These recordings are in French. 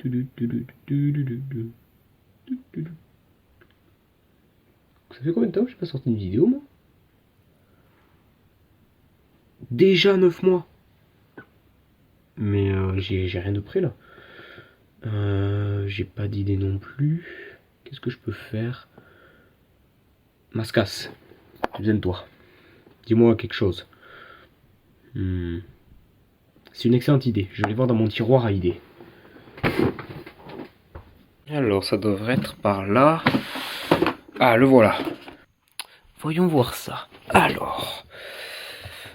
Ça fait combien de temps que j'ai pas sorti une vidéo, moi? Déjà 9 mois. Mais j'ai rien de prêt là. J'ai pas d'idée non plus. Qu'est-ce que je peux faire? Mascas, j'ai besoin de toi. Dis-moi quelque chose. C'est une excellente idée. Je vais aller voir dans mon tiroir à idées. Alors, ça devrait être par là. Ah, le voilà. Voyons voir ça. Alors,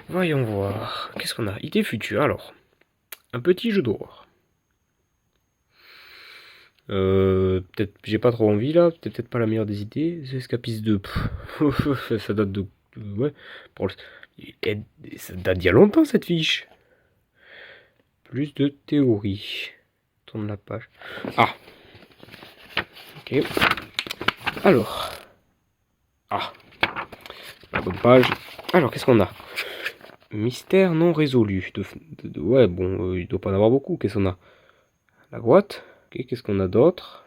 voyons voir. Qu'est-ce qu'on a? Idée future, alors. Un petit jeu d'horreur. Peut-être, j'ai pas trop envie là. C'est peut-être pas la meilleure des idées. C'est Escapiste 2. Ça date de. Ouais. Ça date d'il y a longtemps cette fiche. Plus de théorie. Tourne la page. Ah. Ok. Alors. Ah. La bonne page. Alors, qu'est-ce qu'on a? Mystère non résolu. Ouais, bon, il doit pas en avoir beaucoup. Qu'est-ce qu'on a? La boîte. Ok, qu'est-ce qu'on a d'autre?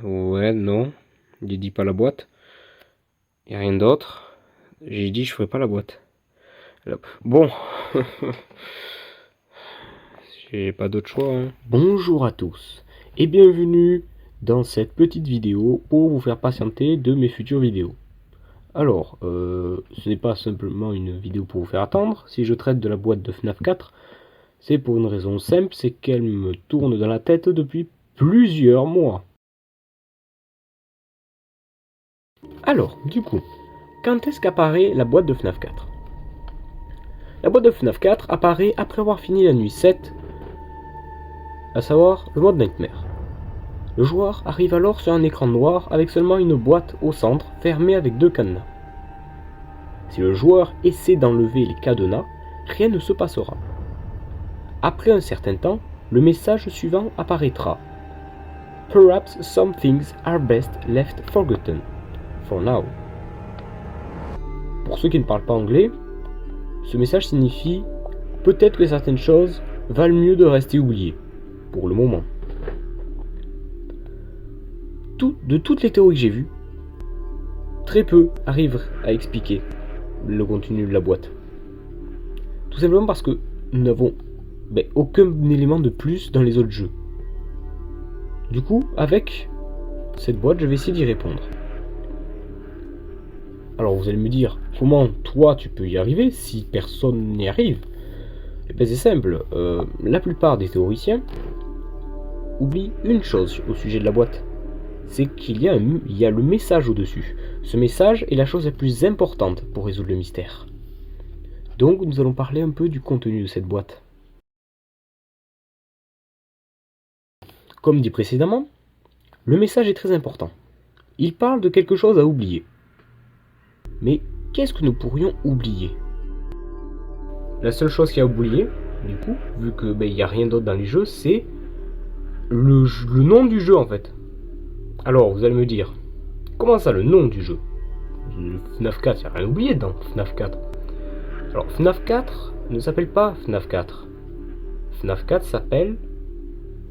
Ouais, non. J'ai dit pas la boîte. Y a rien d'autre. J'ai dit je ferai pas la boîte. Bon. J'ai pas d'autre choix. Hein. Bonjour à tous. Et bienvenue dans cette petite vidéo pour vous faire patienter de mes futures vidéos. Alors, ce n'est pas simplement une vidéo pour vous faire attendre. Si je traite de la boîte de FNAF 4, c'est pour une raison simple, c'est qu'elle me tourne dans la tête depuis plusieurs mois. Alors, du coup, quand est-ce qu'apparaît la boîte de FNAF 4? La boîte de FNAF 4 apparaît après avoir fini la nuit 7, à savoir le mode Nightmare. Le joueur arrive alors sur un écran noir avec seulement une boîte au centre fermée avec 2 cadenas. Si le joueur essaie d'enlever les cadenas, rien ne se passera. Après un certain temps, le message suivant apparaîtra. Perhaps some things are best left forgotten. For now. Pour ceux qui ne parlent pas anglais, ce message signifie peut-être que certaines choses valent mieux de rester oubliées, pour le moment. De toutes les théories que j'ai vues, très peu arrivent à expliquer le contenu de la boîte. Tout simplement parce que nous n'avons aucun élément de plus dans les autres jeux. Du coup, avec cette boîte, je vais essayer d'y répondre. Alors vous allez me dire, comment toi tu peux y arriver si personne n'y arrive? Eh bien c'est simple, la plupart des théoriciens oublient une chose au sujet de la boîte. C'est qu'il y a le message au-dessus. Ce message est la chose la plus importante pour résoudre le mystère. Donc nous allons parler un peu du contenu de cette boîte. Comme dit précédemment, le message est très important. Il parle de quelque chose à oublier. Mais qu'est-ce que nous pourrions oublier? La seule chose qu'il y a à oublier, du coup, vu que il n'y a rien d'autre dans les jeux, c'est le nom du jeu en fait. Alors vous allez me dire, comment ça le nom du jeu? FNAF 4, il n'y a rien oublié dans FNAF 4. Alors FNAF 4 ne s'appelle pas FNAF 4. FNAF 4 s'appelle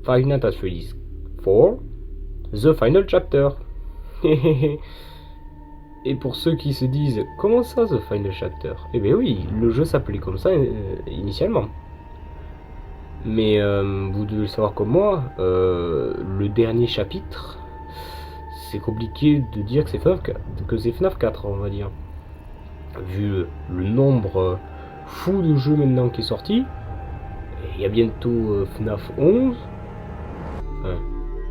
Five Nights at Freddy's 4 The Final Chapter. Et pour ceux qui se disent, comment ça The Final Chapter? Eh bien oui, le jeu s'appelait comme ça initialement. Mais vous devez le savoir comme moi, le dernier chapitre, c'est compliqué de dire que c'est FNAF 4, on va dire. Vu le nombre fou de jeux maintenant qui est sorti, il y a bientôt FNAF 11. Enfin,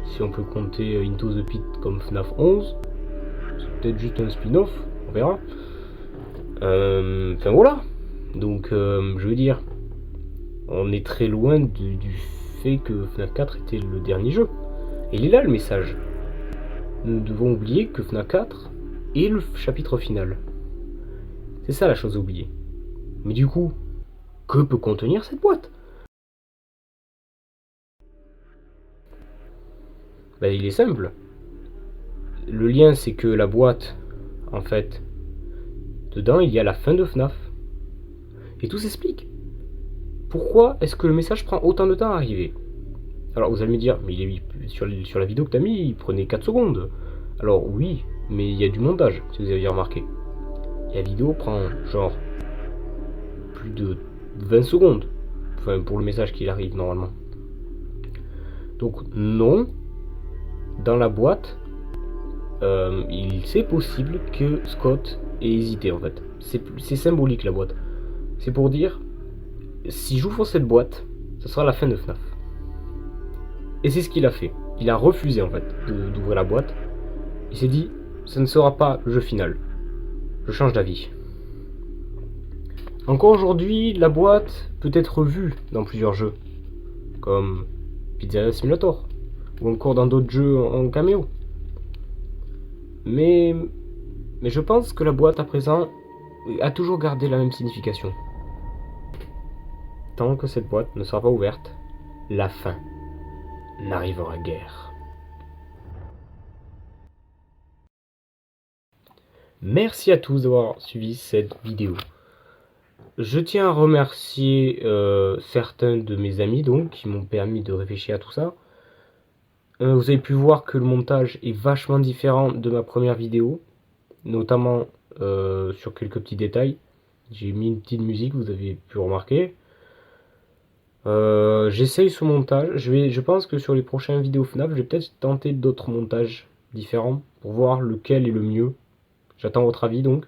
si on peut compter Into the Pit comme FNAF 11. C'est peut-être juste un spin-off, on verra. Enfin voilà. Donc je veux dire, on est très loin du fait que FNAF 4 était le dernier jeu. Et il est là le message. Nous devons oublier que FNAF 4 est le chapitre final. C'est ça la chose à oublier. Mais du coup, que peut contenir cette boîte? Il est simple. Le lien, c'est que la boîte, en fait, dedans, il y a la fin de FNAF. Et tout s'explique. Pourquoi est-ce que le message prend autant de temps à arriver? Alors vous allez me dire, mais sur la vidéo que tu as mis, il prenait 4 secondes. Alors oui, mais il y a du montage, si vous avez remarqué. Et la vidéo prend genre plus de 20 secondes. Enfin, pour le message qu'il arrive normalement. Donc non, dans la boîte, c'est possible que Scott ait hésité en fait. C'est symbolique la boîte. C'est pour dire, si j'ouvre cette boîte, ce sera la fin de FNAF. Et c'est ce qu'il a fait. Il a refusé en fait d'ouvrir la boîte. Il s'est dit, ce ne sera pas le jeu final. Je change d'avis. Encore aujourd'hui, la boîte peut être vue dans plusieurs jeux, comme Pizzeria Simulator, ou encore dans d'autres jeux en caméo. Mais je pense que la boîte à présent a toujours gardé la même signification. Tant que cette boîte ne sera pas ouverte, la fin n'arrivera guère. Merci à tous d'avoir suivi cette vidéo. Je tiens à remercier certains de mes amis donc qui m'ont permis de réfléchir à tout ça. Vous avez pu voir que le montage est vachement différent de ma première vidéo, notamment sur quelques petits détails. J'ai mis une petite musique, vous avez pu remarquer. J'essaye ce montage. Je pense que sur les prochaines vidéos FNAF, je vais peut-être tenter d'autres montages différents pour voir lequel est le mieux. J'attends votre avis donc.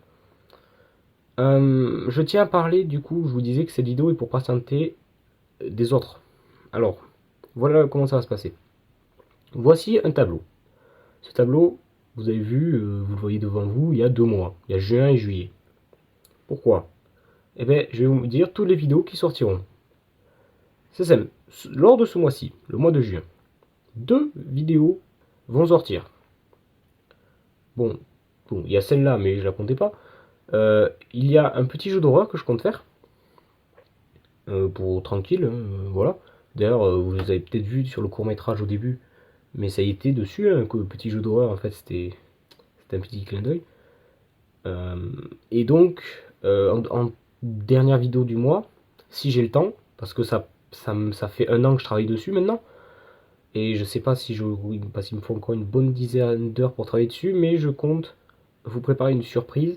Je tiens à parler du coup, je vous disais que cette vidéo est pour patienter des autres. Alors, voilà comment ça va se passer. Voici un tableau. Ce tableau, vous avez vu, vous le voyez devant vous, il y a 2 mois. Il y a juin et juillet. Pourquoi? Eh bien, je vais vous dire toutes les vidéos qui sortiront. C'est simple. Lors de ce mois-ci, le mois de juin, 2 vidéos vont sortir. Bon, il y a celle-là, mais je la comptais pas. Il y a un petit jeu d'horreur que je compte faire. Pour tranquille, hein, voilà. D'ailleurs, vous avez peut-être vu sur le court-métrage au début, mais ça y était dessus, hein, que le petit jeu d'horreur, en fait, c'était un petit clin d'œil. Et donc, en dernière vidéo du mois, si j'ai le temps, parce que ça fait 1 an que je travaille dessus maintenant, et je sais pas parce qu'il me faut encore une bonne dizaine d'heures pour travailler dessus, mais je compte vous préparer une surprise.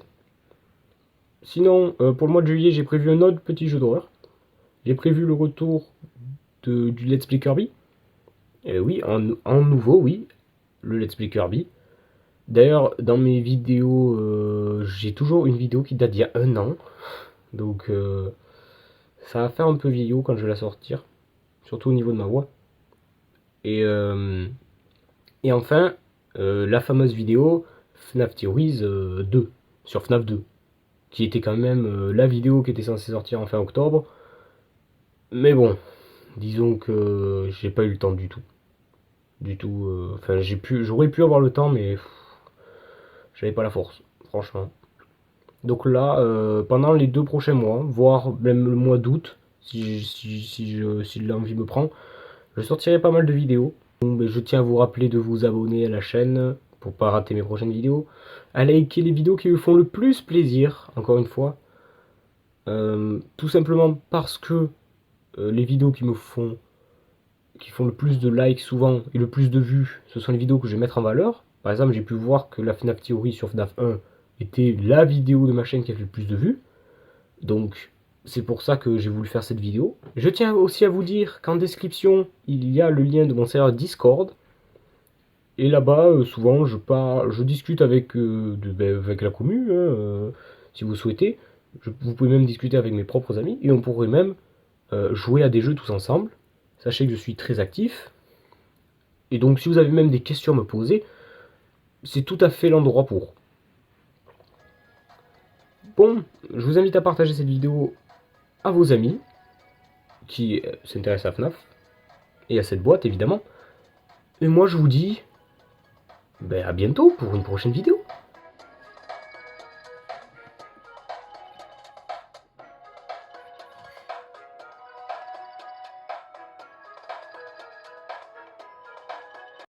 Sinon, pour le mois de juillet, j'ai prévu un autre petit jeu d'horreur. J'ai prévu le retour du Let's Play Kirby. Oui, en nouveau, oui, le Let's Play Kirby. D'ailleurs, dans mes vidéos, j'ai toujours une vidéo qui date d'il y a 1 an. Donc, ça va faire un peu vieillot quand je vais la sortir. Surtout au niveau de ma voix. Et enfin, la fameuse vidéo FNAF Theories 2, sur FNAF 2. Qui était quand même la vidéo qui était censée sortir en fin octobre. Mais bon, disons que j'ai pas eu le temps du tout. Enfin, j'aurais pu avoir le temps, mais j'avais pas la force, franchement. Donc là, pendant les 2 prochains mois, voire même le mois d'août, si l'envie me prend, je sortirai pas mal de vidéos. Donc, je tiens à vous rappeler de vous abonner à la chaîne pour pas rater mes prochaines vidéos, à liker les vidéos qui me font le plus plaisir, encore une fois. Tout simplement parce que les vidéos qui font le plus de likes souvent et le plus de vues, ce sont les vidéos que je vais mettre en valeur. Par exemple, j'ai pu voir que la FNAF Theory sur FNAF 1 était la vidéo de ma chaîne qui a fait le plus de vues. Donc, c'est pour ça que j'ai voulu faire cette vidéo. Je tiens aussi à vous dire qu'en description, il y a le lien de mon serveur Discord. Et là-bas, souvent, je discute avec la commu, hein, si vous souhaitez. Vous pouvez même discuter avec mes propres amis. Et on pourrait même jouer à des jeux tous ensemble. Sachez que je suis très actif. Et donc, si vous avez même des questions à me poser, c'est tout à fait l'endroit pour. Bon, je vous invite à partager cette vidéo à vos amis qui s'intéressent à FNAF et à cette boîte, évidemment. Et moi, je vous dis à bientôt pour une prochaine vidéo.